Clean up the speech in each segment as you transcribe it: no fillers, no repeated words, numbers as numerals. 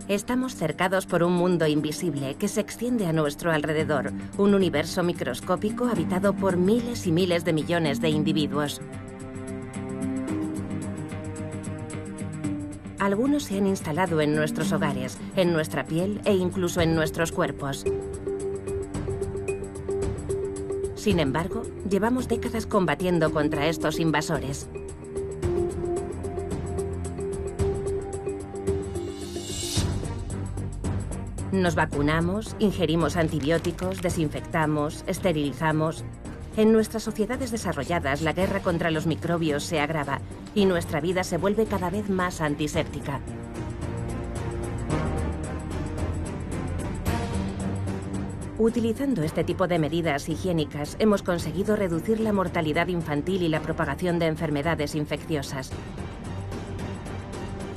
Estamos cercados por un mundo invisible que se extiende a nuestro alrededor, un universo microscópico habitado por miles y miles de millones de individuos. Algunos se han instalado en nuestros hogares, en nuestra piel e incluso en nuestros cuerpos. Sin embargo, llevamos décadas combatiendo contra estos invasores. Nos vacunamos, ingerimos antibióticos, desinfectamos, esterilizamos. En nuestras sociedades desarrolladas, la guerra contra los microbios se agrava y nuestra vida se vuelve cada vez más antiséptica. Utilizando este tipo de medidas higiénicas, hemos conseguido reducir la mortalidad infantil y la propagación de enfermedades infecciosas.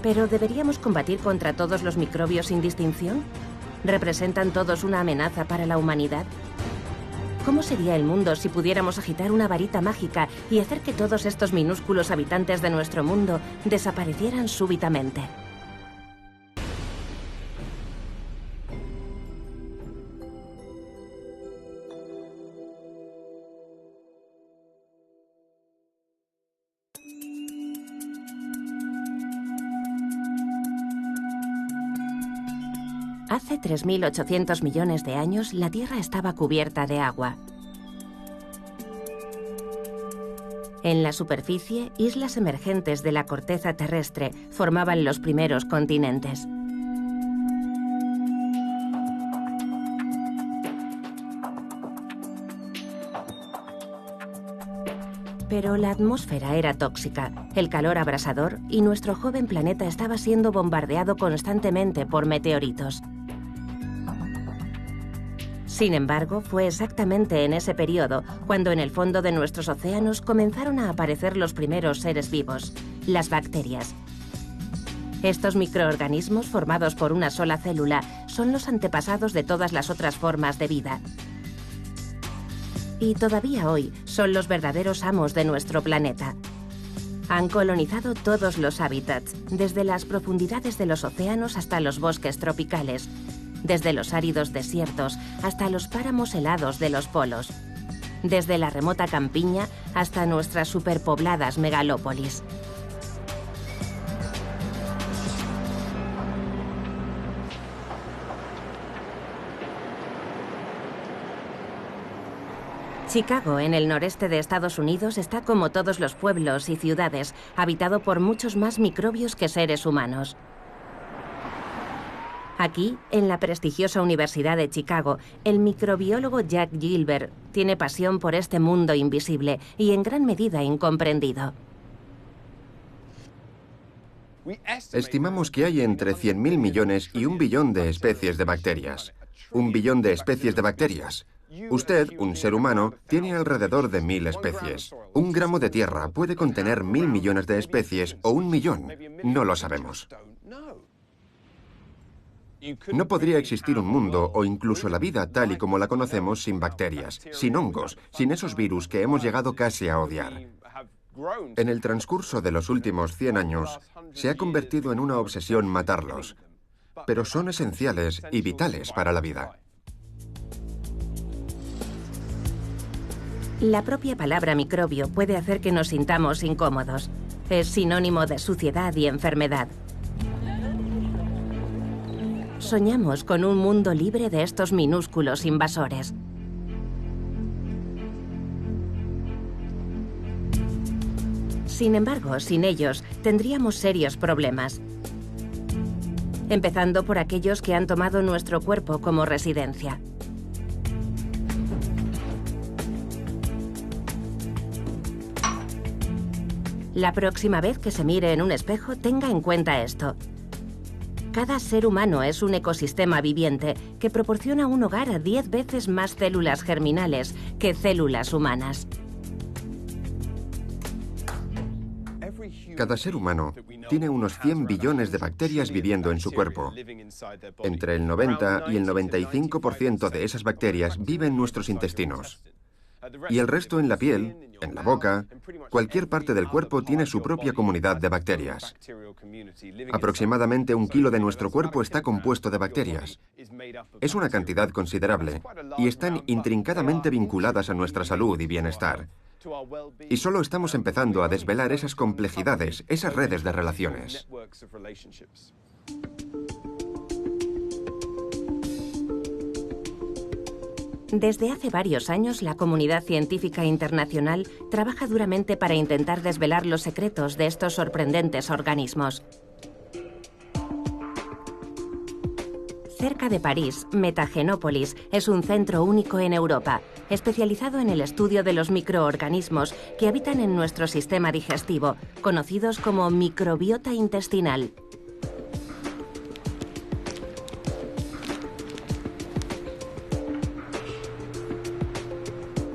¿Pero deberíamos combatir contra todos los microbios sin distinción? ¿Representan todos una amenaza para la humanidad? ¿Cómo sería el mundo si pudiéramos agitar una varita mágica y hacer que todos estos minúsculos habitantes de nuestro mundo desaparecieran súbitamente? Hace 3.800 millones de años, la Tierra estaba cubierta de agua. En la superficie, islas emergentes de la corteza terrestre formaban los primeros continentes. Pero la atmósfera era tóxica, el calor abrasador y nuestro joven planeta estaba siendo bombardeado constantemente por meteoritos. Sin embargo, fue exactamente en ese periodo cuando en el fondo de nuestros océanos comenzaron a aparecer los primeros seres vivos, las bacterias. Estos microorganismos formados por una sola célula son los antepasados de todas las otras formas de vida. Y todavía hoy son los verdaderos amos de nuestro planeta. Han colonizado todos los hábitats, desde las profundidades de los océanos hasta los bosques tropicales, desde los áridos desiertos hasta los páramos helados de los polos, desde la remota campiña hasta nuestras superpobladas megalópolis. Chicago, en el noreste de Estados Unidos, está como todos los pueblos y ciudades, habitado por muchos más microbios que seres humanos. Aquí, en la prestigiosa Universidad de Chicago, el microbiólogo Jack Gilbert tiene pasión por este mundo invisible y en gran medida incomprendido. Estimamos que hay entre 100.000 millones y 1 billón de especies de bacterias. 1 billón de especies de bacterias. Usted, un ser humano, tiene alrededor de 1.000 especies. 1 gramo de tierra puede contener 1.000 millones de especies o 1 millón. No lo sabemos. No podría existir un mundo o incluso la vida tal y como la conocemos sin bacterias, sin hongos, sin esos virus que hemos llegado casi a odiar. En el transcurso de los últimos 100 años, se ha convertido en una obsesión matarlos, pero son esenciales y vitales para la vida. La propia palabra microbio puede hacer que nos sintamos incómodos. Es sinónimo de suciedad y enfermedad. Soñamos con un mundo libre de estos minúsculos invasores. Sin embargo, sin ellos, tendríamos serios problemas. Empezando por aquellos que han tomado nuestro cuerpo como residencia. La próxima vez que se mire en un espejo, tenga en cuenta esto. Cada ser humano es un ecosistema viviente que proporciona un hogar a 10 veces más células germinales que células humanas. Cada ser humano tiene unos 100 billones de bacterias viviendo en su cuerpo. Entre el 90 y el 95% de esas bacterias viven en nuestros intestinos. Y el resto en la piel, en la boca. Cualquier parte del cuerpo tiene su propia comunidad de bacterias. Aproximadamente 1 kilo de nuestro cuerpo está compuesto de bacterias. Es una cantidad considerable y están intrincadamente vinculadas a nuestra salud y bienestar. Y solo estamos empezando a desvelar esas complejidades, esas redes de relaciones. Desde hace varios años, la comunidad científica internacional trabaja duramente para intentar desvelar los secretos de estos sorprendentes organismos. Cerca de París, Metagenópolis es un centro único en Europa, especializado en el estudio de los microorganismos que habitan en nuestro sistema digestivo, conocidos como microbiota intestinal.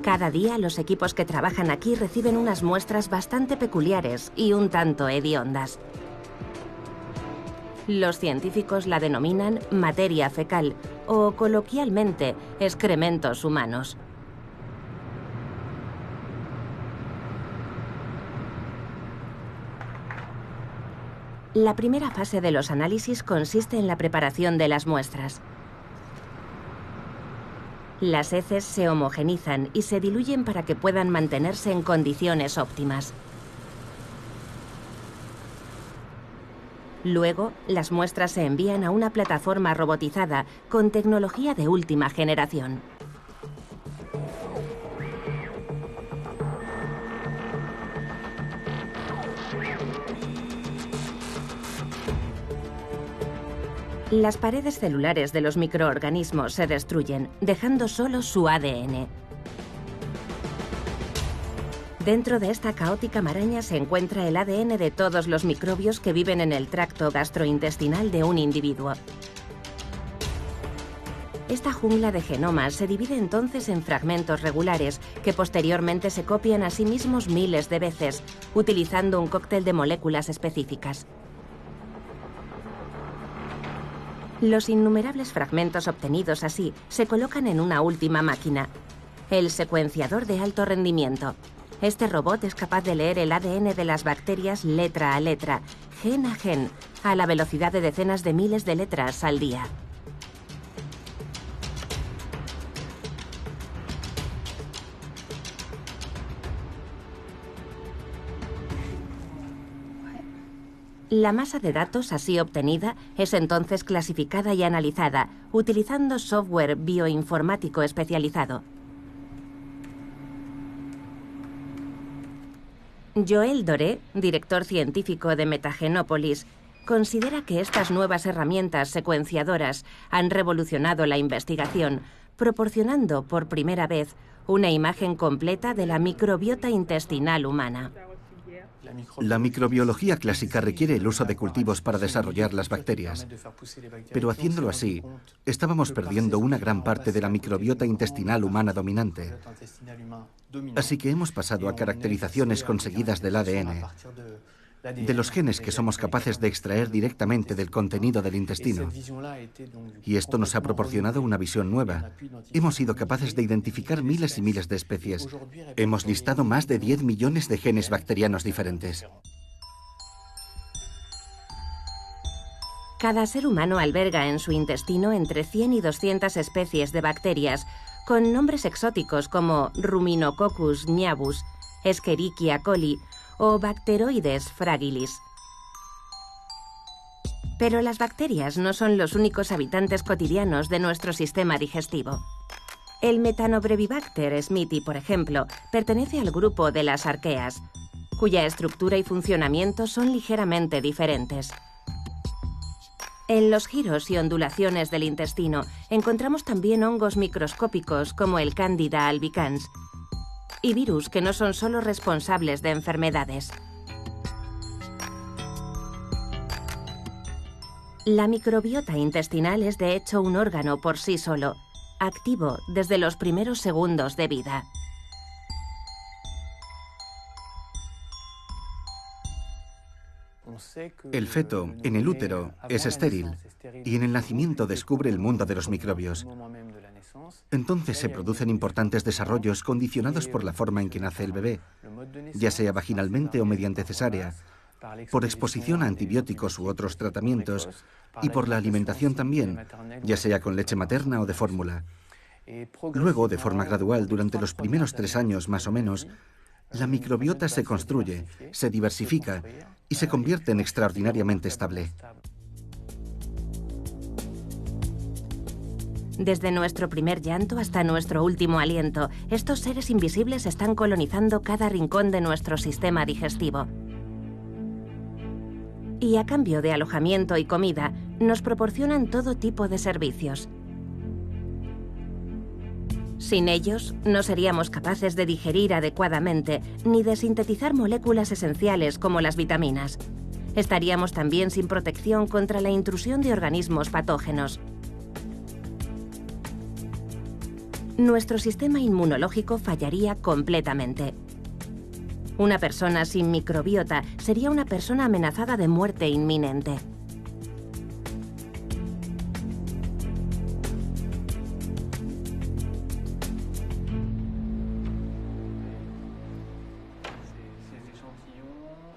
Cada día los equipos que trabajan aquí reciben unas muestras bastante peculiares y un tanto hediondas. Los científicos la denominan materia fecal o, coloquialmente, excrementos humanos. La primera fase de los análisis consiste en la preparación de las muestras. Las heces se homogenizan y se diluyen para que puedan mantenerse en condiciones óptimas. Luego, las muestras se envían a una plataforma robotizada con tecnología de última generación. Las paredes celulares de los microorganismos se destruyen, dejando solo su ADN. Dentro de esta caótica maraña se encuentra el ADN de todos los microbios que viven en el tracto gastrointestinal de un individuo. Esta jungla de genomas se divide entonces en fragmentos regulares que posteriormente se copian a sí mismos miles de veces, utilizando un cóctel de moléculas específicas. Los innumerables fragmentos obtenidos así se colocan en una última máquina, el secuenciador de alto rendimiento. Este robot es capaz de leer el ADN de las bacterias letra a letra, gen a gen, a la velocidad de decenas de miles de letras al día. La masa de datos así obtenida es entonces clasificada y analizada, utilizando software bioinformático especializado. Joël Doré, director científico de Metagenópolis, considera que estas nuevas herramientas secuenciadoras han revolucionado la investigación, proporcionando por primera vez una imagen completa de la microbiota intestinal humana. La microbiología clásica requiere el uso de cultivos para desarrollar las bacterias, pero haciéndolo así, estábamos perdiendo una gran parte de la microbiota intestinal humana dominante. Así que hemos pasado a caracterizaciones conseguidas del ADN, de los genes que somos capaces de extraer directamente del contenido del intestino. Y esto nos ha proporcionado una visión nueva. Hemos sido capaces de identificar miles y miles de especies. Hemos listado más de 10 millones de genes bacterianos diferentes. Cada ser humano alberga en su intestino entre 100 y 200 especies de bacterias, con nombres exóticos como Ruminococcus niavus, Escherichia coli o Bacteroides fragilis. Pero las bacterias no son los únicos habitantes cotidianos de nuestro sistema digestivo. El Methanobrevibacter smithii, por ejemplo, pertenece al grupo de las arqueas, cuya estructura y funcionamiento son ligeramente diferentes. En los giros y ondulaciones del intestino encontramos también hongos microscópicos como el Candida albicans y virus que no son solo responsables de enfermedades. La microbiota intestinal es de hecho un órgano por sí solo, activo desde los primeros segundos de vida. El feto, en el útero, es estéril y en el nacimiento descubre el mundo de los microbios. Entonces se producen importantes desarrollos condicionados por la forma en que nace el bebé, ya sea vaginalmente o mediante cesárea, por exposición a antibióticos u otros tratamientos, y por la alimentación también, ya sea con leche materna o de fórmula. Luego, de forma gradual, durante los primeros 3 años más o menos, la microbiota se construye, se diversifica y se convierte en extraordinariamente estable. Desde nuestro primer llanto hasta nuestro último aliento, estos seres invisibles están colonizando cada rincón de nuestro sistema digestivo. Y a cambio de alojamiento y comida, nos proporcionan todo tipo de servicios. Sin ellos, no seríamos capaces de digerir adecuadamente ni de sintetizar moléculas esenciales como las vitaminas. Estaríamos también sin protección contra la intrusión de organismos patógenos. Nuestro sistema inmunológico fallaría completamente. Una persona sin microbiota sería una persona amenazada de muerte inminente.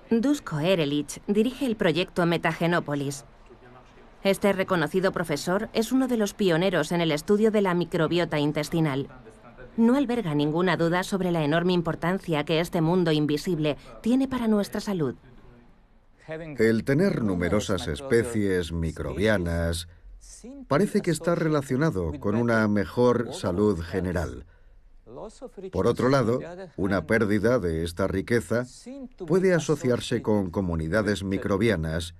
Duško Erelić dirige el proyecto Metagenópolis. Este reconocido profesor es uno de los pioneros en el estudio de la microbiota intestinal. No alberga ninguna duda sobre la enorme importancia que este mundo invisible tiene para nuestra salud. El tener numerosas especies microbianas parece que está relacionado con una mejor salud general. Por otro lado, una pérdida de esta riqueza puede asociarse con comunidades microbianas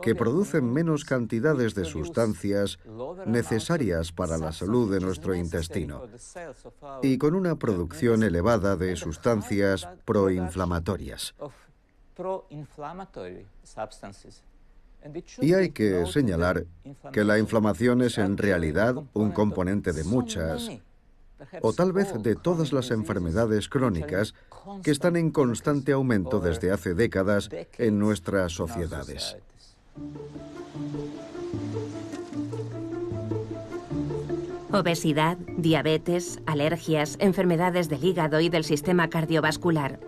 que producen menos cantidades de sustancias necesarias para la salud de nuestro intestino y con una producción elevada de sustancias proinflamatorias. Y hay que señalar que la inflamación es en realidad un componente de muchas, o tal vez de todas las enfermedades crónicas que están en constante aumento desde hace décadas en nuestras sociedades. Obesidad, diabetes, alergias, enfermedades del hígado y del sistema cardiovascular.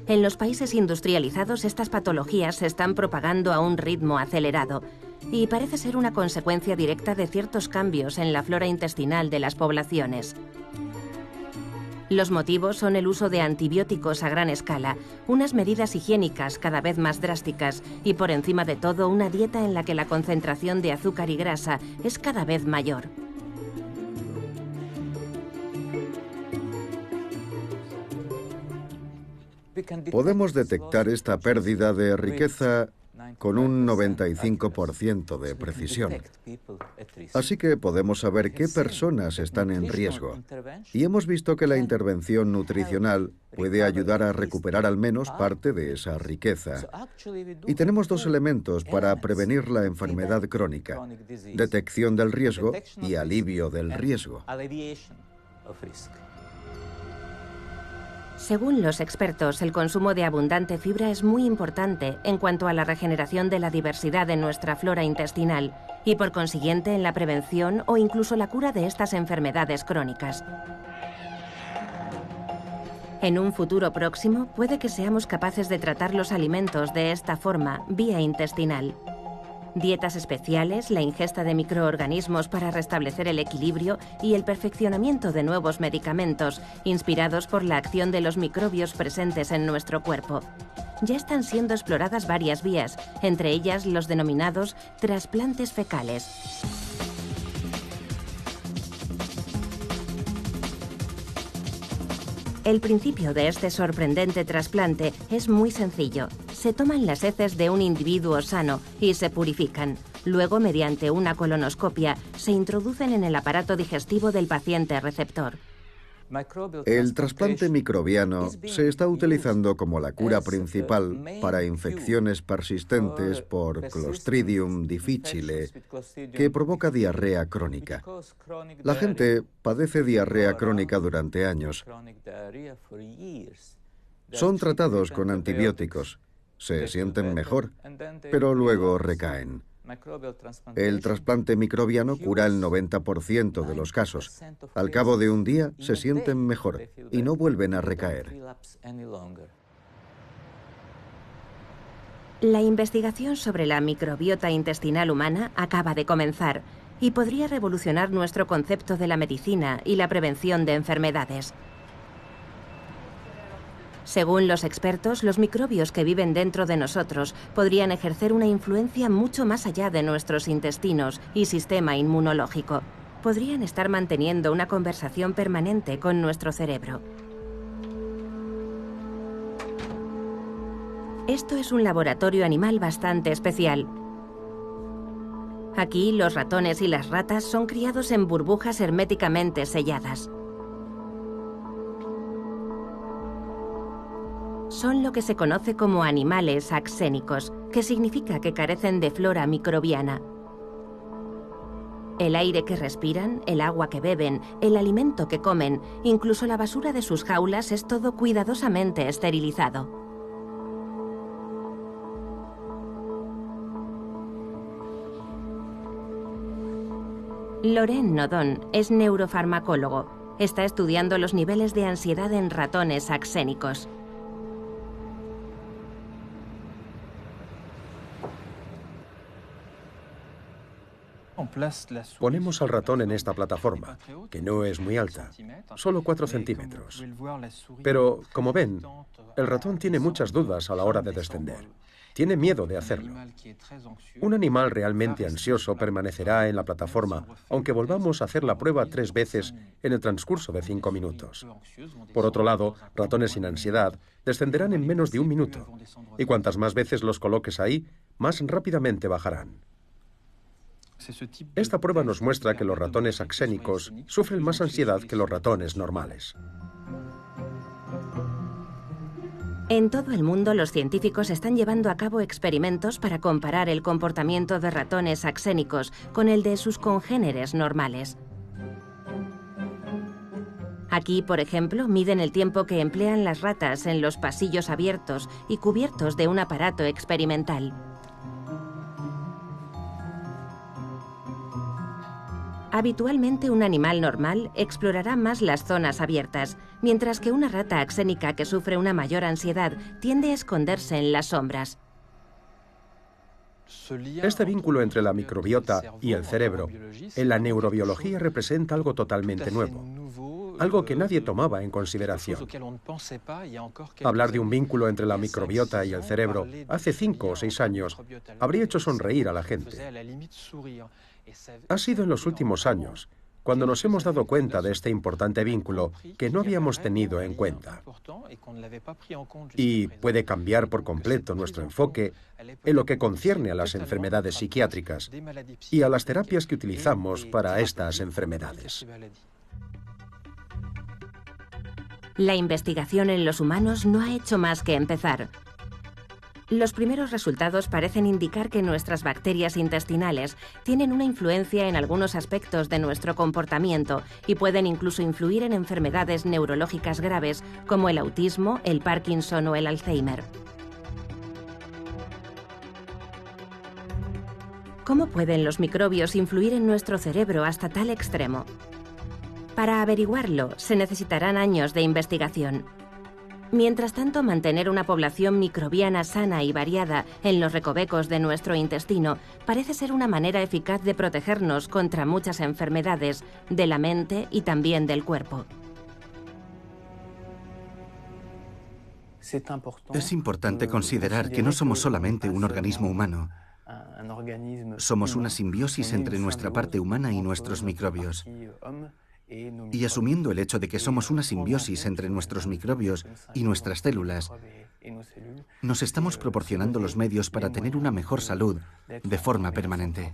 En los países industrializados estas patologías se están propagando a un ritmo acelerado y parece ser una consecuencia directa de ciertos cambios en la flora intestinal de las poblaciones. Los motivos son el uso de antibióticos a gran escala, unas medidas higiénicas cada vez más drásticas y, por encima de todo, una dieta en la que la concentración de azúcar y grasa es cada vez mayor. Podemos detectar esta pérdida de riqueza con un 95% de precisión. Así que podemos saber qué personas están en riesgo. Y hemos visto que la intervención nutricional puede ayudar a recuperar al menos parte de esa riqueza. Y tenemos 2 elementos para prevenir la enfermedad crónica: detección del riesgo y alivio del riesgo. Según los expertos, el consumo de abundante fibra es muy importante en cuanto a la regeneración de la diversidad de nuestra flora intestinal y, por consiguiente, en la prevención o incluso la cura de estas enfermedades crónicas. En un futuro próximo, puede que seamos capaces de tratar los alimentos de esta forma, vía intestinal. Dietas especiales, la ingesta de microorganismos para restablecer el equilibrio y el perfeccionamiento de nuevos medicamentos, inspirados por la acción de los microbios presentes en nuestro cuerpo. Ya están siendo exploradas varias vías, entre ellas los denominados trasplantes fecales. El principio de este sorprendente trasplante es muy sencillo. Se toman las heces de un individuo sano y se purifican. Luego, mediante una colonoscopia, se introducen en el aparato digestivo del paciente receptor. El trasplante microbiano se está utilizando como la cura principal para infecciones persistentes por Clostridium difficile, que provoca diarrea crónica. La gente padece diarrea crónica durante años. Son tratados con antibióticos, se sienten mejor, pero luego recaen. El trasplante microbiano cura el 90% de los casos. Al cabo de un día se sienten mejor y no vuelven a recaer. La investigación sobre la microbiota intestinal humana acaba de comenzar y podría revolucionar nuestro concepto de la medicina y la prevención de enfermedades. Según los expertos, los microbios que viven dentro de nosotros podrían ejercer una influencia mucho más allá de nuestros intestinos y sistema inmunológico. Podrían estar manteniendo una conversación permanente con nuestro cerebro. Esto es un laboratorio animal bastante especial. Aquí, los ratones y las ratas son criados en burbujas herméticamente selladas. Son lo que se conoce como animales axénicos, que significa que carecen de flora microbiana. El aire que respiran, el agua que beben, el alimento que comen, incluso la basura de sus jaulas es todo cuidadosamente esterilizado. Laurent Nodon es neurofarmacólogo. Está estudiando los niveles de ansiedad en ratones axénicos. Ponemos al ratón en esta plataforma, que no es muy alta, solo 4 centímetros. Pero, como ven, el ratón tiene muchas dudas a la hora de descender. Tiene miedo de hacerlo. Un animal realmente ansioso permanecerá en la plataforma, aunque volvamos a hacer la prueba 3 veces en el transcurso de 5 minutos. Por otro lado, ratones sin ansiedad descenderán en menos de 1 minuto, y cuantas más veces los coloques ahí, más rápidamente bajarán. Esta prueba nos muestra que los ratones axénicos sufren más ansiedad que los ratones normales. En todo el mundo, los científicos están llevando a cabo experimentos para comparar el comportamiento de ratones axénicos con el de sus congéneres normales. Aquí, por ejemplo, miden el tiempo que emplean las ratas en los pasillos abiertos y cubiertos de un aparato experimental. Habitualmente, un animal normal explorará más las zonas abiertas, mientras que una rata axénica que sufre una mayor ansiedad tiende a esconderse en las sombras. Este vínculo entre la microbiota y el cerebro en la neurobiología representa algo totalmente nuevo, algo que nadie tomaba en consideración. Hablar de un vínculo entre la microbiota y el cerebro hace 5 o 6 años habría hecho sonreír a la gente. Ha sido en los últimos años cuando nos hemos dado cuenta de este importante vínculo que no habíamos tenido en cuenta. Y puede cambiar por completo nuestro enfoque en lo que concierne a las enfermedades psiquiátricas y a las terapias que utilizamos para estas enfermedades. La investigación en los humanos no ha hecho más que empezar. Los primeros resultados parecen indicar que nuestras bacterias intestinales tienen una influencia en algunos aspectos de nuestro comportamiento y pueden incluso influir en enfermedades neurológicas graves como el autismo, el Parkinson o el Alzheimer. ¿Cómo pueden los microbios influir en nuestro cerebro hasta tal extremo? Para averiguarlo, se necesitarán años de investigación. Mientras tanto, mantener una población microbiana sana y variada en los recovecos de nuestro intestino parece ser una manera eficaz de protegernos contra muchas enfermedades de la mente y también del cuerpo. Es importante considerar que no somos solamente un organismo humano. Somos una simbiosis entre nuestra parte humana y nuestros microbios. Y asumiendo el hecho de que somos una simbiosis entre nuestros microbios y nuestras células, nos estamos proporcionando los medios para tener una mejor salud de forma permanente.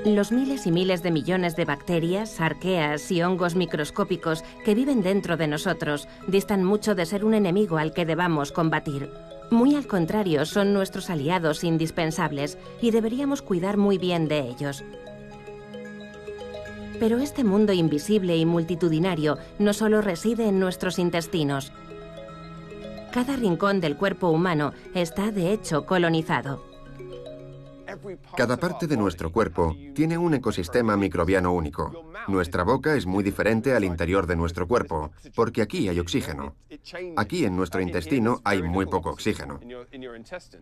Los miles y miles de millones de bacterias, arqueas y hongos microscópicos que viven dentro de nosotros distan mucho de ser un enemigo al que debamos combatir. Muy al contrario, son nuestros aliados indispensables y deberíamos cuidar muy bien de ellos. Pero este mundo invisible y multitudinario no solo reside en nuestros intestinos. Cada rincón del cuerpo humano está, de hecho, colonizado. Cada parte de nuestro cuerpo tiene un ecosistema microbiano único. Nuestra boca es muy diferente al interior de nuestro cuerpo, porque aquí hay oxígeno. Aquí en nuestro intestino hay muy poco oxígeno.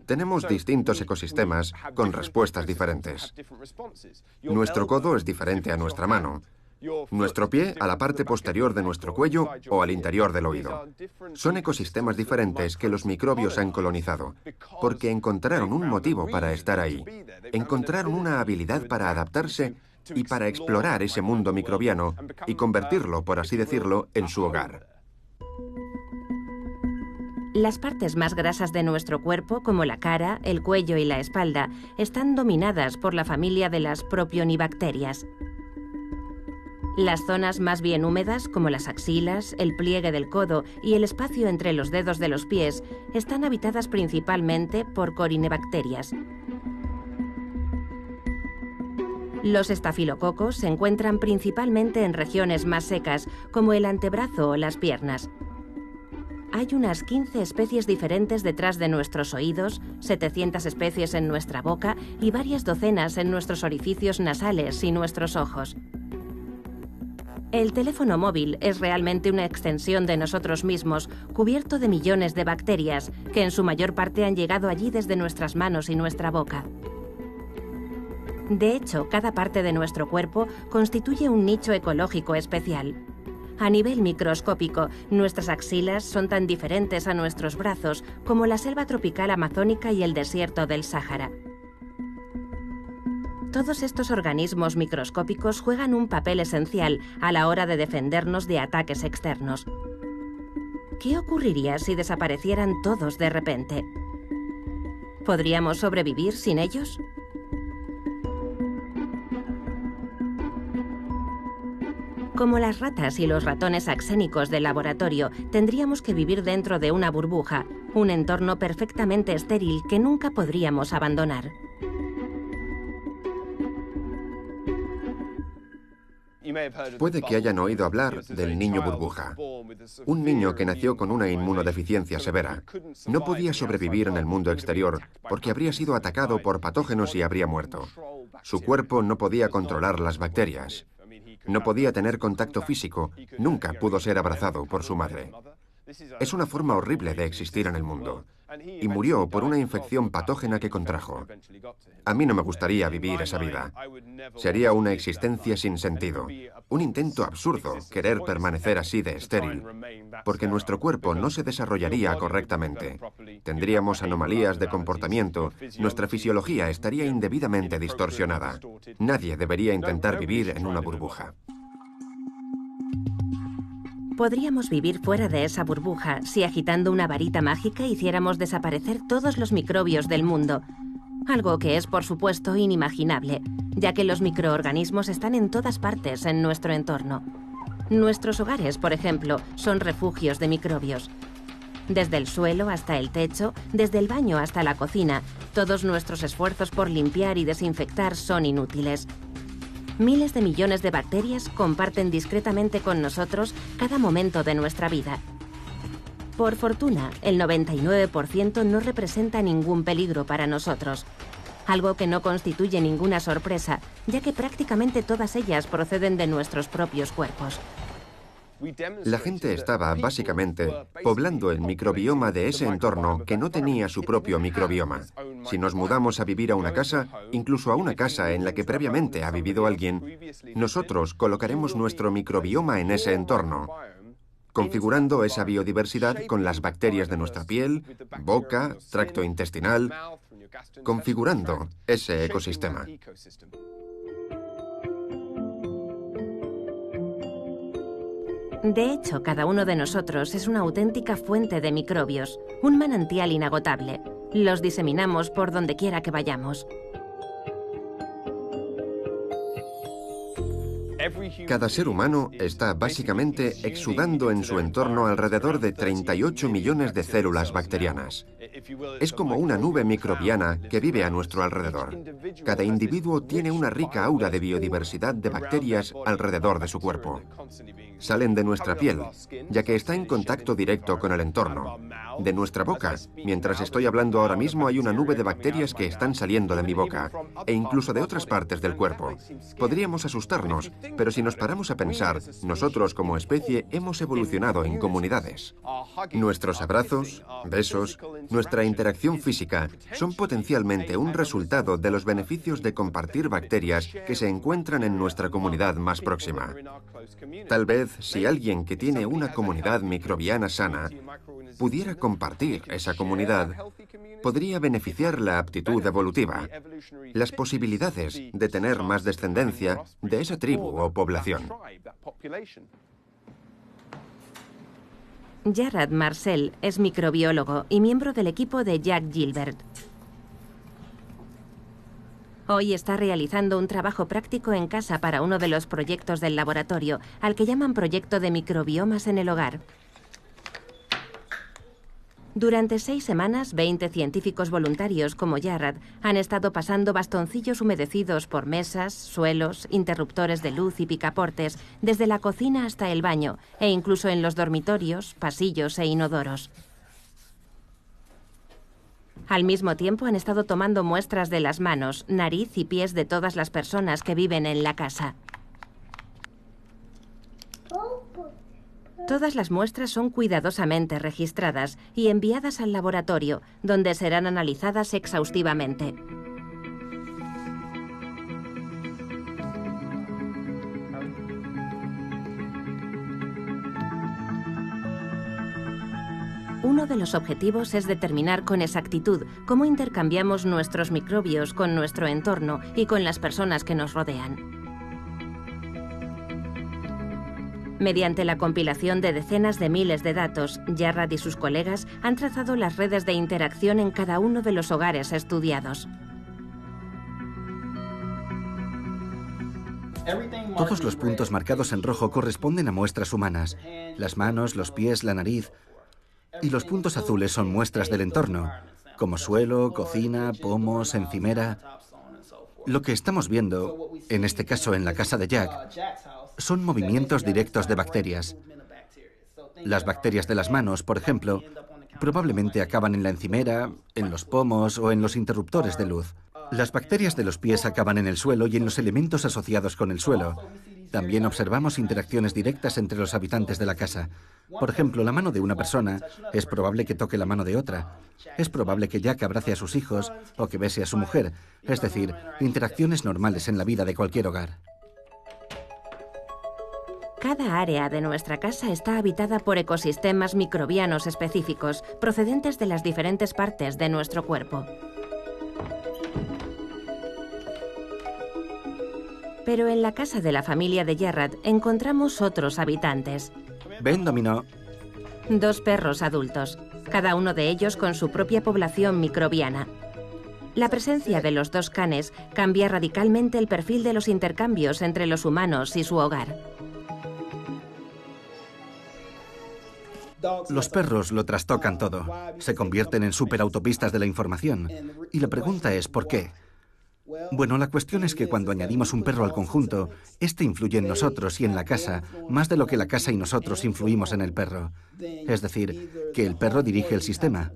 Tenemos distintos ecosistemas con respuestas diferentes. Nuestro codo es diferente a nuestra mano. Nuestro pie a la parte posterior de nuestro cuello o al interior del oído. Son ecosistemas diferentes que los microbios han colonizado, porque encontraron un motivo para estar ahí. Encontraron una habilidad para adaptarse y para explorar ese mundo microbiano y convertirlo, por así decirlo, en su hogar. Las partes más grasas de nuestro cuerpo, como la cara, el cuello y la espalda, están dominadas por la familia de las propionibacterias. Las zonas más bien húmedas, como las axilas, el pliegue del codo y el espacio entre los dedos de los pies, están habitadas principalmente por corinebacterias. Los estafilococos se encuentran principalmente en regiones más secas, como el antebrazo o las piernas. Hay unas 15 especies diferentes detrás de nuestros oídos, 700 especies en nuestra boca y varias docenas en nuestros orificios nasales y nuestros ojos. El teléfono móvil es realmente una extensión de nosotros mismos, cubierto de millones de bacterias, que en su mayor parte han llegado allí desde nuestras manos y nuestra boca. De hecho, cada parte de nuestro cuerpo constituye un nicho ecológico especial. A nivel microscópico, nuestras axilas son tan diferentes a nuestros brazos como la selva tropical amazónica y el desierto del Sáhara. Todos estos organismos microscópicos juegan un papel esencial a la hora de defendernos de ataques externos. ¿Qué ocurriría si desaparecieran todos de repente? ¿Podríamos sobrevivir sin ellos? Como las ratas y los ratones axénicos del laboratorio, tendríamos que vivir dentro de una burbuja, un entorno perfectamente estéril que nunca podríamos abandonar. Puede que hayan oído hablar del niño burbuja. Un niño que nació con una inmunodeficiencia severa. No podía sobrevivir en el mundo exterior porque habría sido atacado por patógenos y habría muerto. Su cuerpo no podía controlar las bacterias. No podía tener contacto físico. Nunca pudo ser abrazado por su madre. Es una forma horrible de existir en el mundo. Y murió por una infección patógena que contrajo. A mí no me gustaría vivir esa vida. Sería una existencia sin sentido. Un intento absurdo querer permanecer así de estéril, porque nuestro cuerpo no se desarrollaría correctamente. Tendríamos anomalías de comportamiento, nuestra fisiología estaría indebidamente distorsionada. Nadie debería intentar vivir en una burbuja. Podríamos vivir fuera de esa burbuja si agitando una varita mágica hiciéramos desaparecer todos los microbios del mundo. Algo que es, por supuesto, inimaginable, ya que los microorganismos están en todas partes en nuestro entorno. Nuestros hogares, por ejemplo, son refugios de microbios. Desde el suelo hasta el techo, desde el baño hasta la cocina, todos nuestros esfuerzos por limpiar y desinfectar son inútiles. Miles de millones de bacterias comparten discretamente con nosotros cada momento de nuestra vida. Por fortuna, el 99% no representa ningún peligro para nosotros, algo que no constituye ninguna sorpresa, ya que prácticamente todas ellas proceden de nuestros propios cuerpos. La gente estaba, básicamente, poblando el microbioma de ese entorno que no tenía su propio microbioma. Si nos mudamos a vivir a una casa, incluso a una casa en la que previamente ha vivido alguien, nosotros colocaremos nuestro microbioma en ese entorno, configurando esa biodiversidad con las bacterias de nuestra piel, boca, tracto intestinal, configurando ese ecosistema. De hecho, cada uno de nosotros es una auténtica fuente de microbios, un manantial inagotable. Los diseminamos por donde quiera que vayamos. Cada ser humano está básicamente exudando en su entorno alrededor de 38 millones de células bacterianas. Es como una nube microbiana que vive a nuestro alrededor. Cada individuo tiene una rica aura de biodiversidad de bacterias alrededor de su cuerpo. Salen de nuestra piel, ya que está en contacto directo con el entorno. De nuestra boca, mientras estoy hablando ahora mismo, hay una nube de bacterias que están saliendo de mi boca, e incluso de otras partes del cuerpo. Podríamos asustarnos, pero si nos paramos a pensar, nosotros como especie hemos evolucionado en comunidades. Nuestros abrazos, besos, nuestra interacción física son potencialmente un resultado de los beneficios de compartir bacterias que se encuentran en nuestra comunidad más próxima. Tal vez, si alguien que tiene una comunidad microbiana sana pudiera compartir esa comunidad, podría beneficiar la aptitud evolutiva, las posibilidades de tener más descendencia de esa tribu o población. Jarrad Marcel es microbiólogo y miembro del equipo de Jack Gilbert. Hoy está realizando un trabajo práctico en casa para uno de los proyectos del laboratorio, al que llaman Proyecto de Microbiomas en el Hogar. Durante 6 semanas, 20 científicos voluntarios como Jarrad han estado pasando bastoncillos humedecidos por mesas, suelos, interruptores de luz y picaportes, desde la cocina hasta el baño, e incluso en los dormitorios, pasillos e inodoros. Al mismo tiempo han estado tomando muestras de las manos, nariz y pies de todas las personas que viven en la casa. Todas las muestras son cuidadosamente registradas y enviadas al laboratorio, donde serán analizadas exhaustivamente. Uno de los objetivos es determinar con exactitud cómo intercambiamos nuestros microbios con nuestro entorno y con las personas que nos rodean. Mediante la compilación de decenas de miles de datos, Jarrad y sus colegas han trazado las redes de interacción en cada uno de los hogares estudiados. Todos los puntos marcados en rojo corresponden a muestras humanas: las manos, los pies, la nariz. Y los puntos azules son muestras del entorno, como suelo, cocina, pomos, encimera. Lo que estamos viendo, en este caso en la casa de Jack, son movimientos directos de bacterias. Las bacterias de las manos, por ejemplo, probablemente acaban en la encimera, en los pomos o en los interruptores de luz. Las bacterias de los pies acaban en el suelo y en los elementos asociados con el suelo. También observamos interacciones directas entre los habitantes de la casa. Por ejemplo, la mano de una persona es probable que toque la mano de otra. Es probable que Jack abrace a sus hijos o que bese a su mujer. Es decir, interacciones normales en la vida de cualquier hogar. Cada área de nuestra casa está habitada por ecosistemas microbianos específicos, procedentes de las diferentes partes de nuestro cuerpo. Pero en la casa de la familia de Jarrad encontramos otros habitantes. Ven, Dominó. 2 perros adultos, cada uno de ellos con su propia población microbiana. La presencia de los 2 canes cambia radicalmente el perfil de los intercambios entre los humanos y su hogar. Los perros lo trastocan todo. Se convierten en superautopistas de la información. Y la pregunta es, ¿por qué? Bueno, la cuestión es que cuando añadimos un perro al conjunto, este influye en nosotros y en la casa más de lo que la casa y nosotros influimos en el perro. Es decir, que el perro dirige el sistema.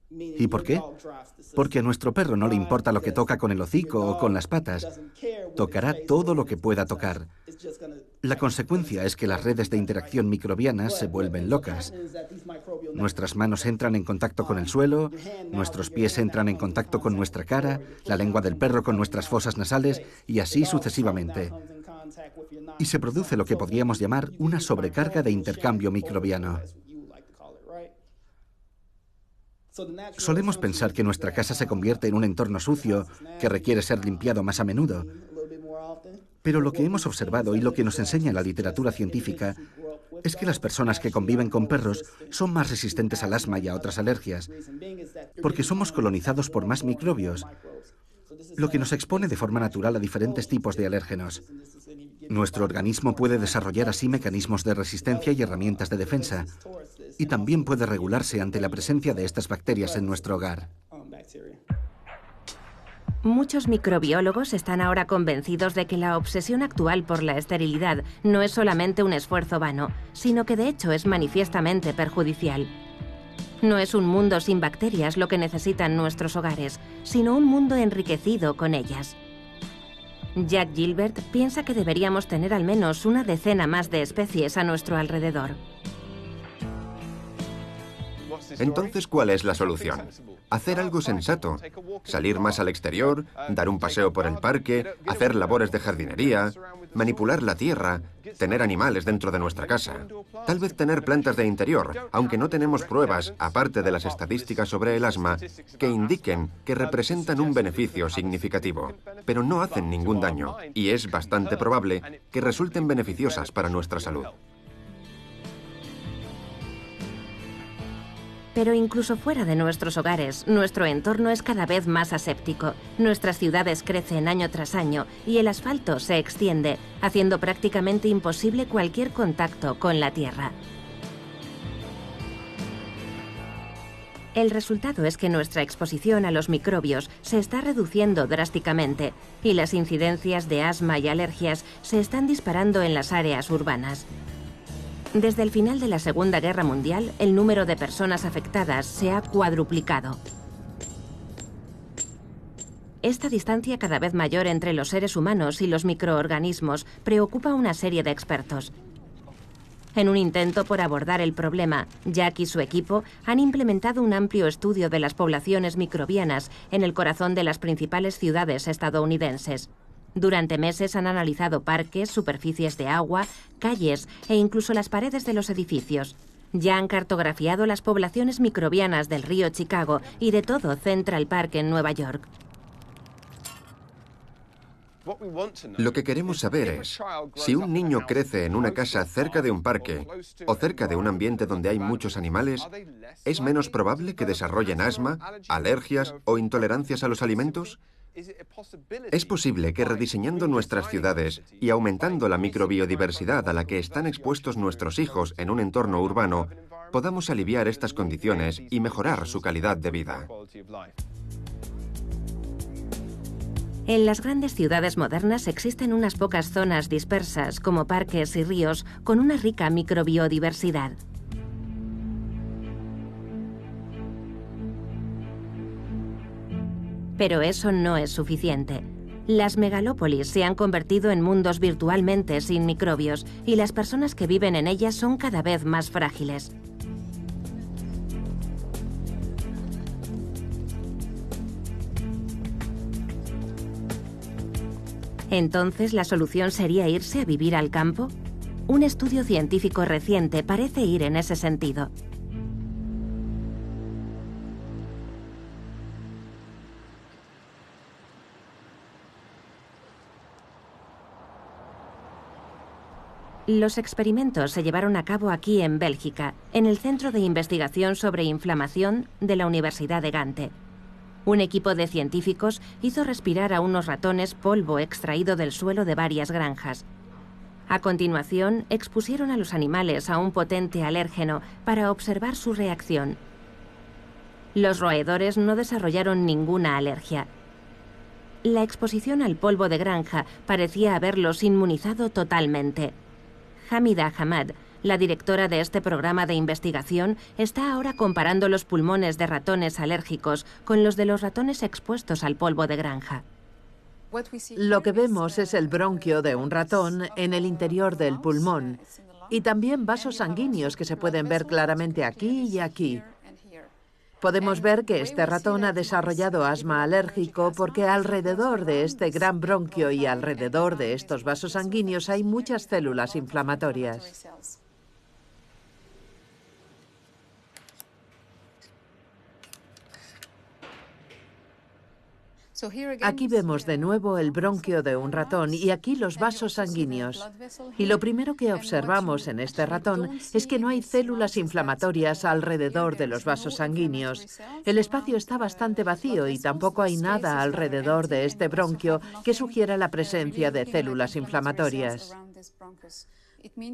¿Y por qué? Porque a nuestro perro no le importa lo que toca con el hocico o con las patas. Tocará todo lo que pueda tocar. La consecuencia es que las redes de interacción microbianas se vuelven locas. Nuestras manos entran en contacto con el suelo, nuestros pies entran en contacto con nuestra cara, la lengua del perro con nuestras fosas nasales y así sucesivamente. Y se produce lo que podríamos llamar una sobrecarga de intercambio microbiano. Solemos pensar que nuestra casa se convierte en un entorno sucio que requiere ser limpiado más a menudo. Pero lo que hemos observado y lo que nos enseña la literatura científica es que las personas que conviven con perros son más resistentes al asma y a otras alergias, porque somos colonizados por más microbios. lo que nos expone de forma natural a diferentes tipos de alérgenos. Nuestro organismo puede desarrollar así mecanismos de resistencia y herramientas de defensa, y también puede regularse ante la presencia de estas bacterias en nuestro hogar. Muchos microbiólogos están ahora convencidos de que la obsesión actual por la esterilidad no es solamente un esfuerzo vano, sino que de hecho es manifiestamente perjudicial. No es un mundo sin bacterias lo que necesitan nuestros hogares, sino un mundo enriquecido con ellas. Jack Gilbert piensa que deberíamos tener al menos una decena más de especies a nuestro alrededor. Entonces, ¿cuál es la solución? Hacer algo sensato. Salir más al exterior, dar un paseo por el parque, hacer labores de jardinería, manipular la tierra, tener animales dentro de nuestra casa. Tal vez tener plantas de interior, aunque no tenemos pruebas, aparte de las estadísticas sobre el asma, que indiquen que representan un beneficio significativo. Pero no hacen ningún daño, y es bastante probable que resulten beneficiosas para nuestra salud. Pero incluso fuera de nuestros hogares, nuestro entorno es cada vez más aséptico. Nuestras ciudades crecen año tras año y el asfalto se extiende, haciendo prácticamente imposible cualquier contacto con la tierra. El resultado es que nuestra exposición a los microbios se está reduciendo drásticamente y las incidencias de asma y alergias se están disparando en las áreas urbanas. Desde el final de la Segunda Guerra Mundial, el número de personas afectadas se ha cuadruplicado. Esta distancia cada vez mayor entre los seres humanos y los microorganismos preocupa a una serie de expertos. En un intento por abordar el problema, Jack y su equipo han implementado un amplio estudio de las poblaciones microbianas en el corazón de las principales ciudades estadounidenses. Durante meses han analizado parques, superficies de agua, calles e incluso las paredes de los edificios. Ya han cartografiado las poblaciones microbianas del río Chicago y de todo Central Park en Nueva York. Lo que queremos saber es, si un niño crece en una casa cerca de un parque o cerca de un ambiente donde hay muchos animales, ¿es menos probable que desarrollen asma, alergias o intolerancias a los alimentos? ¿Es posible que rediseñando nuestras ciudades y aumentando la microbiodiversidad a la que están expuestos nuestros hijos en un entorno urbano, podamos aliviar estas condiciones y mejorar su calidad de vida? En las grandes ciudades modernas existen unas pocas zonas dispersas, como parques y ríos, con una rica microbiodiversidad. Pero eso no es suficiente. Las megalópolis se han convertido en mundos virtualmente sin microbios y las personas que viven en ellas son cada vez más frágiles. ¿Entonces la solución sería irse a vivir al campo? Un estudio científico reciente parece ir en ese sentido. Los experimentos se llevaron a cabo aquí en Bélgica, en el Centro de Investigación sobre Inflamación de la Universidad de Gante. Un equipo de científicos hizo respirar a unos ratones polvo extraído del suelo de varias granjas. A continuación, expusieron a los animales a un potente alérgeno para observar su reacción. Los roedores no desarrollaron ninguna alergia. La exposición al polvo de granja parecía haberlos inmunizado totalmente. Hamida Hamad, la directora de este programa de investigación, está ahora comparando los pulmones de ratones alérgicos con los de los ratones expuestos al polvo de granja. Lo que vemos es el bronquio de un ratón en el interior del pulmón y también vasos sanguíneos que se pueden ver claramente aquí y aquí. Podemos ver que este ratón ha desarrollado asma alérgico porque alrededor de este gran bronquio y alrededor de estos vasos sanguíneos hay muchas células inflamatorias. Aquí vemos de nuevo el bronquio de un ratón y aquí los vasos sanguíneos. Y lo primero que observamos en este ratón es que no hay células inflamatorias alrededor de los vasos sanguíneos. El espacio está bastante vacío y tampoco hay nada alrededor de este bronquio que sugiera la presencia de células inflamatorias.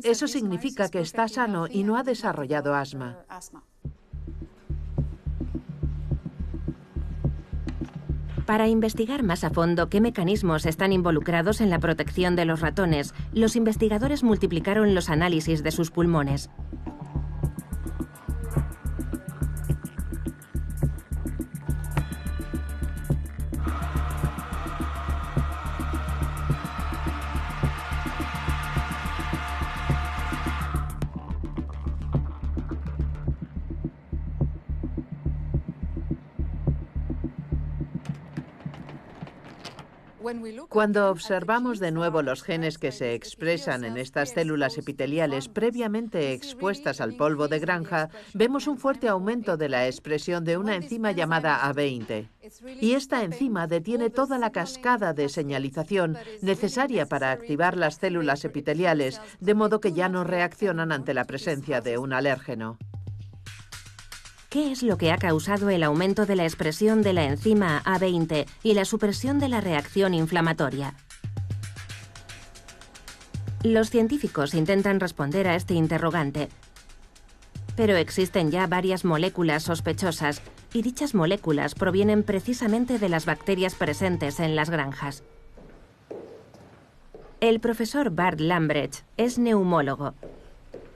Eso significa que está sano y no ha desarrollado asma. Para investigar más a fondo qué mecanismos están involucrados en la protección de los ratones, los investigadores multiplicaron los análisis de sus pulmones. Cuando observamos de nuevo los genes que se expresan en estas células epiteliales previamente expuestas al polvo de granja, vemos un fuerte aumento de la expresión de una enzima llamada A20. Y esta enzima detiene toda la cascada de señalización necesaria para activar las células epiteliales, de modo que ya no reaccionan ante la presencia de un alérgeno. ¿Qué es lo que ha causado el aumento de la expresión de la enzima A20 y la supresión de la reacción inflamatoria? Los científicos intentan responder a este interrogante, pero existen ya varias moléculas sospechosas y dichas moléculas provienen precisamente de las bacterias presentes en las granjas. El profesor Bart Lambrecht es neumólogo.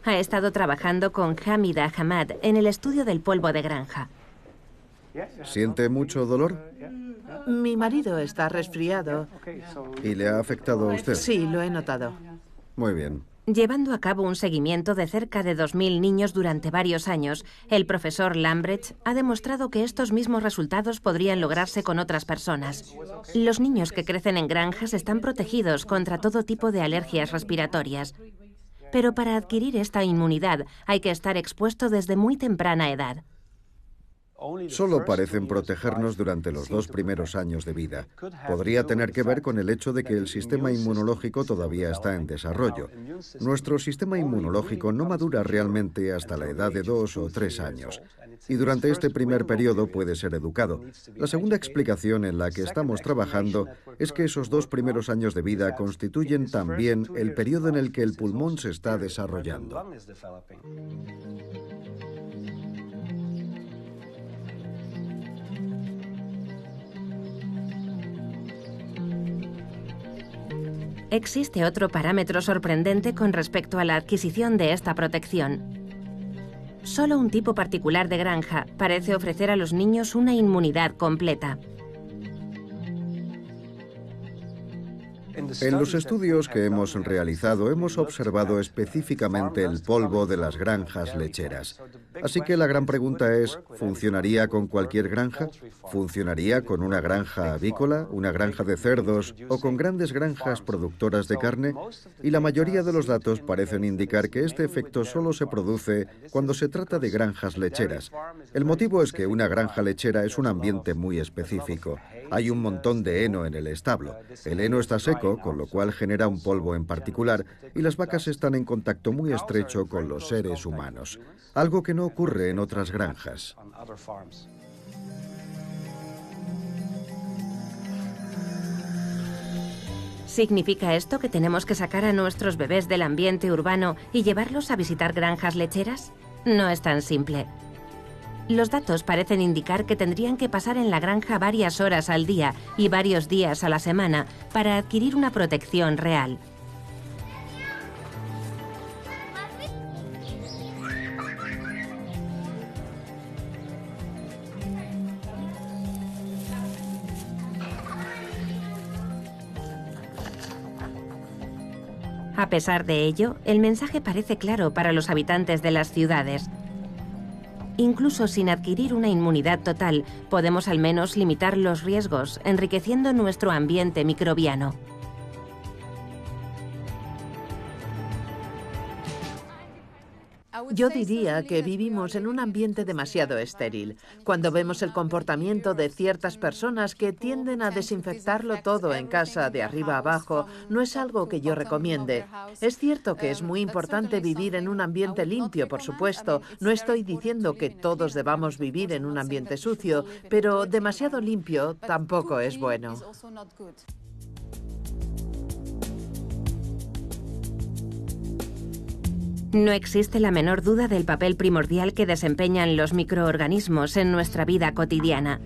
Ha estado trabajando con Hamida Hamad en el estudio del polvo de granja. ¿Siente mucho dolor? Mi marido está resfriado. ¿Y le ha afectado a usted? Sí, lo he notado. Muy bien. Llevando a cabo un seguimiento de cerca de 2.000 niños durante varios años, el profesor Lambrecht ha demostrado que estos mismos resultados podrían lograrse con otras personas. Los niños que crecen en granjas están protegidos contra todo tipo de alergias respiratorias. Pero para adquirir esta inmunidad hay que estar expuesto desde muy temprana edad. Solo parecen protegernos durante los 2 primeros años de vida. Podría tener que ver con el hecho de que el sistema inmunológico todavía está en desarrollo. Nuestro sistema inmunológico no madura realmente hasta la edad de 2 o 3 años. Y durante este primer periodo puede ser educado. La segunda explicación en la que estamos trabajando es que esos 2 primeros años de vida constituyen también el periodo en el que el pulmón se está desarrollando. Existe otro parámetro sorprendente con respecto a la adquisición de esta protección. Solo un tipo particular de granja parece ofrecer a los niños una inmunidad completa. En los estudios que hemos realizado hemos observado específicamente el polvo de las granjas lecheras. Así que la gran pregunta es, ¿funcionaría con cualquier granja? ¿Funcionaría con una granja avícola, una granja de cerdos o con grandes granjas productoras de carne? Y la mayoría de los datos parecen indicar que este efecto solo se produce cuando se trata de granjas lecheras. El motivo es que una granja lechera es un ambiente muy específico. Hay un montón de heno en el establo. El heno está seco, con lo cual genera un polvo en particular, y las vacas están en contacto muy estrecho con los seres humanos, algo que no ocurre en otras granjas. ¿Significa esto que tenemos que sacar a nuestros bebés del ambiente urbano y llevarlos a visitar granjas lecheras? No es tan simple. Los datos parecen indicar que tendrían que pasar en la granja varias horas al día y varios días a la semana para adquirir una protección real. A pesar de ello, el mensaje parece claro para los habitantes de las ciudades. Incluso sin adquirir una inmunidad total, podemos al menos limitar los riesgos, enriqueciendo nuestro ambiente microbiano. Yo diría que vivimos en un ambiente demasiado estéril. Cuando vemos el comportamiento de ciertas personas que tienden a desinfectarlo todo en casa de arriba a abajo, no es algo que yo recomiende. Es cierto que es muy importante vivir en un ambiente limpio, por supuesto. No estoy diciendo que todos debamos vivir en un ambiente sucio, pero demasiado limpio tampoco es bueno. No existe la menor duda del papel primordial que desempeñan los microorganismos en nuestra vida cotidiana.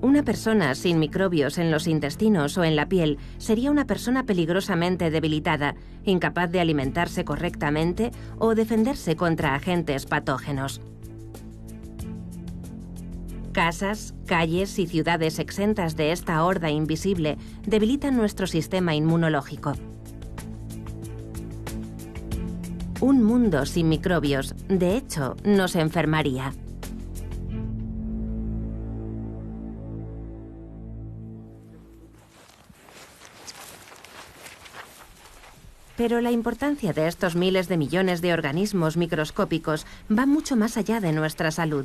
Una persona sin microbios en los intestinos o en la piel sería una persona peligrosamente debilitada, incapaz de alimentarse correctamente o defenderse contra agentes patógenos. Casas, calles y ciudades exentas de esta horda invisible debilitan nuestro sistema inmunológico. Un mundo sin microbios, de hecho, nos enfermaría. Pero la importancia de estos miles de millones de organismos microscópicos va mucho más allá de nuestra salud.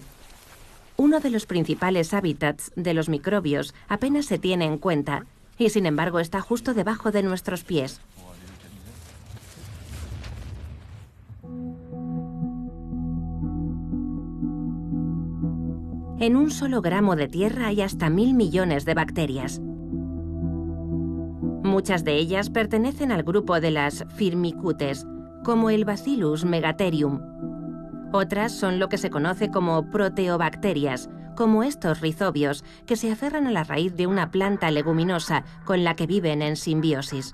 Uno de los principales hábitats de los microbios apenas se tiene en cuenta y, sin embargo, está justo debajo de nuestros pies. En un solo gramo de tierra hay hasta 1000 millones de bacterias. Muchas de ellas pertenecen al grupo de las Firmicutes, como el Bacillus megatherium. Otras son lo que se conoce como proteobacterias, como estos rizobios, que se aferran a la raíz de una planta leguminosa con la que viven en simbiosis.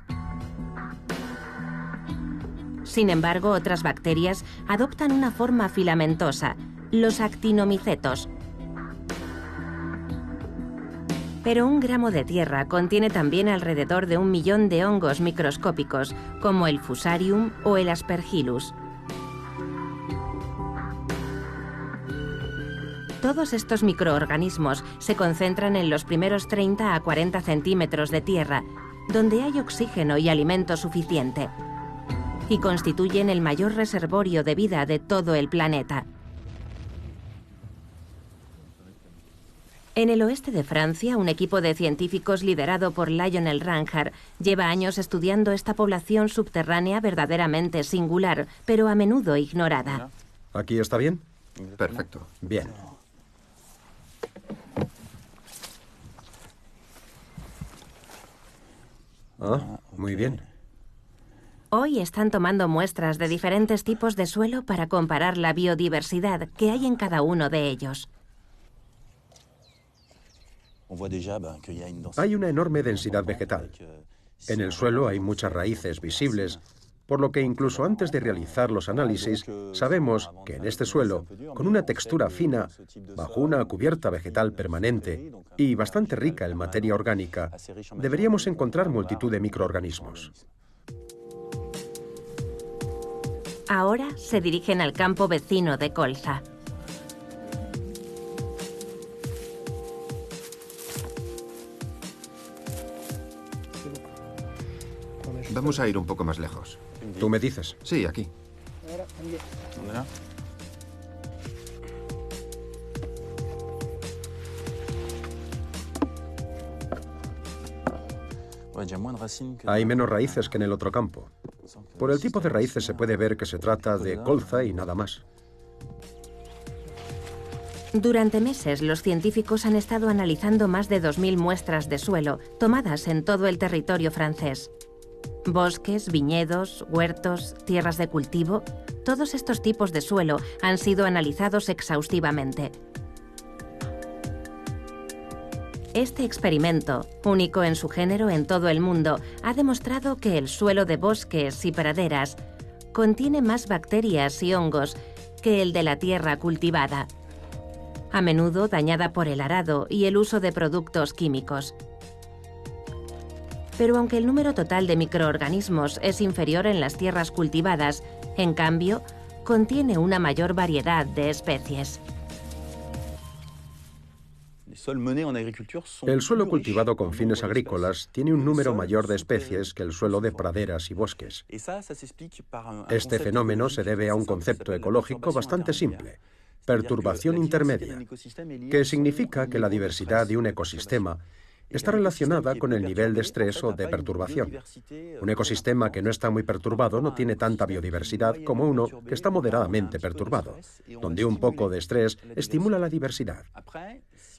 Sin embargo, otras bacterias adoptan una forma filamentosa, los actinomicetos. Pero un gramo de tierra contiene también alrededor de 1 millón de hongos microscópicos, como el Fusarium o el Aspergillus. Todos estos microorganismos se concentran en los primeros 30 a 40 centímetros de tierra, donde hay oxígeno y alimento suficiente, y constituyen el mayor reservorio de vida de todo el planeta. En el oeste de Francia, un equipo de científicos liderado por Lionel Ranger lleva años estudiando esta población subterránea verdaderamente singular, pero a menudo ignorada. ¿Aquí está bien? Perfecto. Bien. Ah, muy bien. Hoy están tomando muestras de diferentes tipos de suelo para comparar la biodiversidad que hay en cada uno de ellos. Hay una enorme densidad vegetal. En el suelo hay muchas raíces visibles, por lo que incluso antes de realizar los análisis, sabemos que en este suelo, con una textura fina, bajo una cubierta vegetal permanente y bastante rica en materia orgánica, deberíamos encontrar multitud de microorganismos. Ahora se dirigen al campo vecino de colza. Vamos a ir un poco más lejos. ¿Tú me dices? Sí, aquí. Hay menos raíces que en el otro campo. Por el tipo de raíces se puede ver que se trata de colza y nada más. Durante meses, los científicos han estado analizando más de 2000 muestras de suelo, tomadas en todo el territorio francés. Bosques, viñedos, huertos, tierras de cultivo, todos estos tipos de suelo han sido analizados exhaustivamente. Este experimento, único en su género en todo el mundo, ha demostrado que el suelo de bosques y praderas contiene más bacterias y hongos que el de la tierra cultivada, a menudo dañada por el arado y el uso de productos químicos. Pero aunque el número total de microorganismos es inferior en las tierras cultivadas, en cambio, contiene una mayor variedad de especies. El suelo cultivado con fines agrícolas tiene un número mayor de especies que el suelo de praderas y bosques. Este fenómeno se debe a un concepto ecológico bastante simple: perturbación intermedia, que significa que la diversidad de un ecosistema está relacionada con el nivel de estrés o de perturbación. Un ecosistema que no está muy perturbado no tiene tanta biodiversidad como uno que está moderadamente perturbado, donde un poco de estrés estimula la diversidad.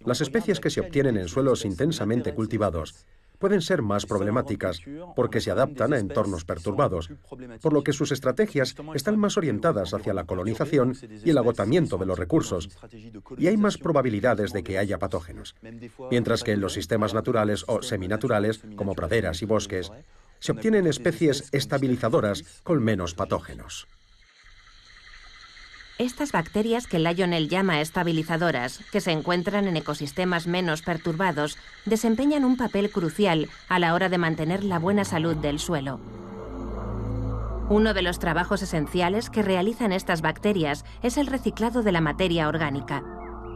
Las especies que se obtienen en suelos intensamente cultivados pueden ser más problemáticas porque se adaptan a entornos perturbados, por lo que sus estrategias están más orientadas hacia la colonización y el agotamiento de los recursos, y hay más probabilidades de que haya patógenos, mientras que en los sistemas naturales o seminaturales, como praderas y bosques, se obtienen especies estabilizadoras con menos patógenos. Estas bacterias que Lionel llama estabilizadoras, que se encuentran en ecosistemas menos perturbados, desempeñan un papel crucial a la hora de mantener la buena salud del suelo. Uno de los trabajos esenciales que realizan estas bacterias es el reciclado de la materia orgánica.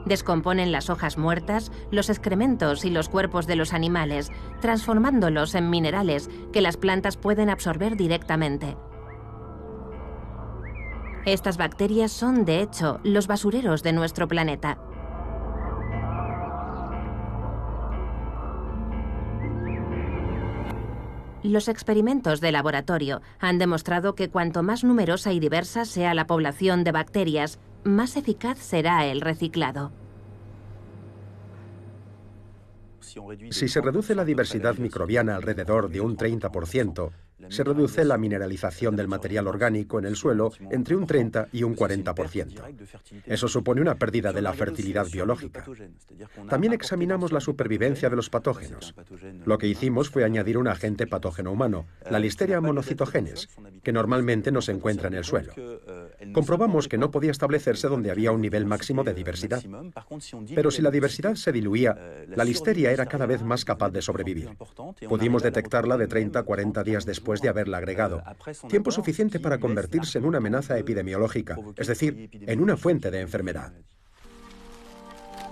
Descomponen las hojas muertas, los excrementos y los cuerpos de los animales, transformándolos en minerales que las plantas pueden absorber directamente. Estas bacterias son, de hecho, los basureros de nuestro planeta. Los experimentos de laboratorio han demostrado que cuanto más numerosa y diversa sea la población de bacterias, más eficaz será el reciclado. Si se reduce la diversidad microbiana alrededor de un 30%, se reduce la mineralización del material orgánico en el suelo entre un 30 y un 40%. Eso supone una pérdida de la fertilidad biológica. También examinamos la supervivencia de los patógenos. Lo que hicimos fue añadir un agente patógeno humano, la Listeria monocitogenes, que normalmente no se encuentra en el suelo. Comprobamos que no podía establecerse donde había un nivel máximo de diversidad. Pero si la diversidad se diluía, la Listeria era cada vez más capaz de sobrevivir. Pudimos detectarla de 30 a 40 días después de haberla agregado, tiempo suficiente para convertirse en una amenaza epidemiológica, es decir, en una fuente de enfermedad.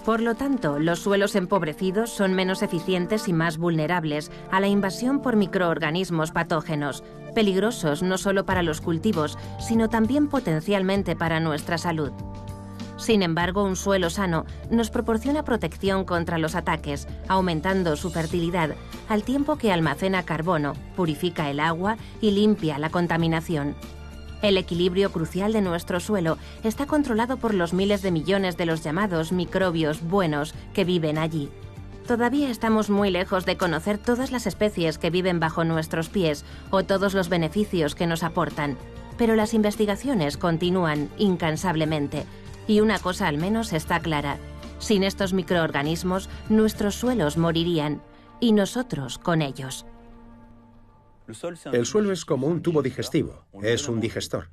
Por lo tanto, los suelos empobrecidos son menos eficientes y más vulnerables a la invasión por microorganismos patógenos, peligrosos no solo para los cultivos, sino también potencialmente para nuestra salud. Sin embargo, un suelo sano nos proporciona protección contra los ataques, aumentando su fertilidad, al tiempo que almacena carbono, purifica el agua y limpia la contaminación. El equilibrio crucial de nuestro suelo está controlado por los miles de millones de los llamados microbios buenos que viven allí. Todavía estamos muy lejos de conocer todas las especies que viven bajo nuestros pies o todos los beneficios que nos aportan, pero las investigaciones continúan incansablemente. Y una cosa al menos está clara: sin estos microorganismos, nuestros suelos morirían, y nosotros con ellos. El suelo es como un tubo digestivo, es un digestor.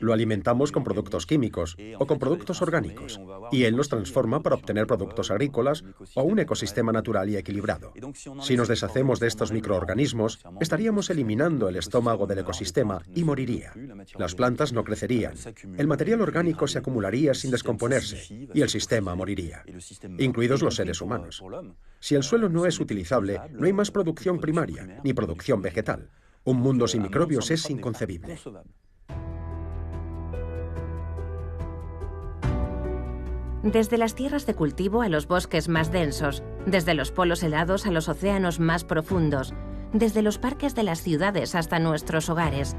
Lo alimentamos con productos químicos o con productos orgánicos, y él los transforma para obtener productos agrícolas o un ecosistema natural y equilibrado. Si nos deshacemos de estos microorganismos, estaríamos eliminando el estómago del ecosistema y moriría. Las plantas no crecerían, el material orgánico se acumularía sin descomponerse y el sistema moriría, incluidos los seres humanos. Si el suelo no es utilizable, no hay más producción primaria ni producción vegetal. Un mundo sin microbios es inconcebible. Desde las tierras de cultivo a los bosques más densos, desde los polos helados a los océanos más profundos, desde los parques de las ciudades hasta nuestros hogares,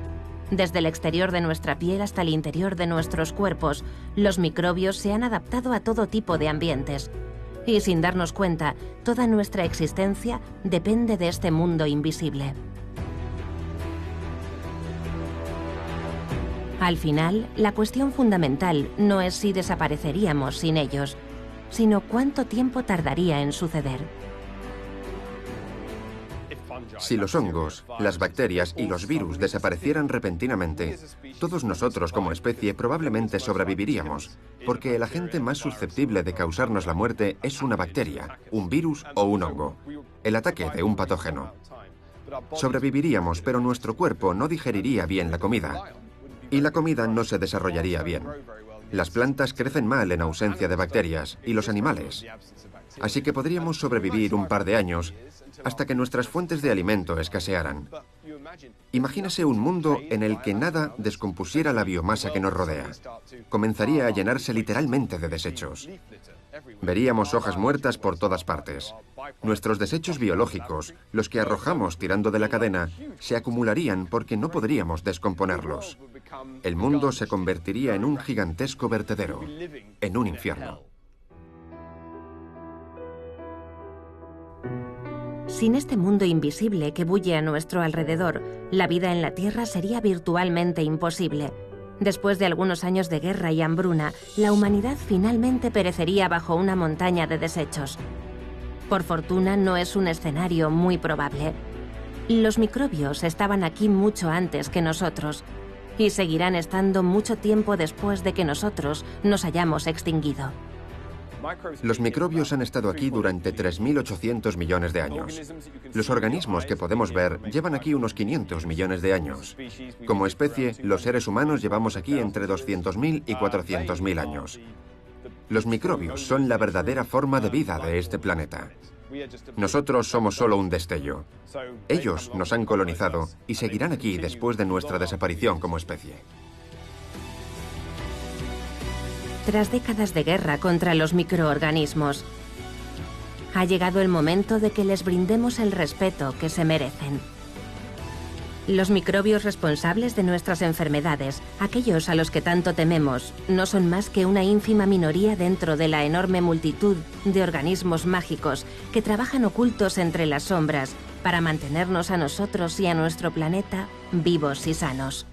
desde el exterior de nuestra piel hasta el interior de nuestros cuerpos, los microbios se han adaptado a todo tipo de ambientes. Y sin darnos cuenta, toda nuestra existencia depende de este mundo invisible. Al final, la cuestión fundamental no es si desapareceríamos sin ellos, sino cuánto tiempo tardaría en suceder. Si los hongos, las bacterias y los virus desaparecieran repentinamente, todos nosotros como especie probablemente sobreviviríamos, porque el agente más susceptible de causarnos la muerte es una bacteria, un virus o un hongo, el ataque de un patógeno. Sobreviviríamos, pero nuestro cuerpo no digeriría bien la comida, y la comida no se desarrollaría bien. Las plantas crecen mal en ausencia de bacterias, y los animales. así que podríamos sobrevivir un par de años hasta que nuestras fuentes de alimento escasearan. Imagínese un mundo en el que nada descompusiera la biomasa que nos rodea. Comenzaría a llenarse literalmente de desechos. Veríamos hojas muertas por todas partes. Nuestros desechos biológicos, los que arrojamos tirando de la cadena, se acumularían porque no podríamos descomponerlos. El mundo se convertiría en un gigantesco vertedero, en un infierno. Sin este mundo invisible que bulle a nuestro alrededor, la vida en la Tierra sería virtualmente imposible. Después de algunos años de guerra y hambruna, la humanidad finalmente perecería bajo una montaña de desechos. Por fortuna, no es un escenario muy probable. Los microbios estaban aquí mucho antes que nosotros y seguirán estando mucho tiempo después de que nosotros nos hayamos extinguido. Los microbios han estado aquí durante 3.800 millones de años. Los organismos que podemos ver llevan aquí unos 500 millones de años. Como especie, los seres humanos llevamos aquí entre 200.000 y 400.000 años. Los microbios son la verdadera forma de vida de este planeta. Nosotros somos solo un destello. Ellos nos han colonizado y seguirán aquí después de nuestra desaparición como especie. Tras décadas de guerra contra los microorganismos, ha llegado el momento de que les brindemos el respeto que se merecen. Los microbios responsables de nuestras enfermedades, aquellos a los que tanto tememos, no son más que una ínfima minoría dentro de la enorme multitud de organismos mágicos que trabajan ocultos entre las sombras para mantenernos a nosotros y a nuestro planeta vivos y sanos.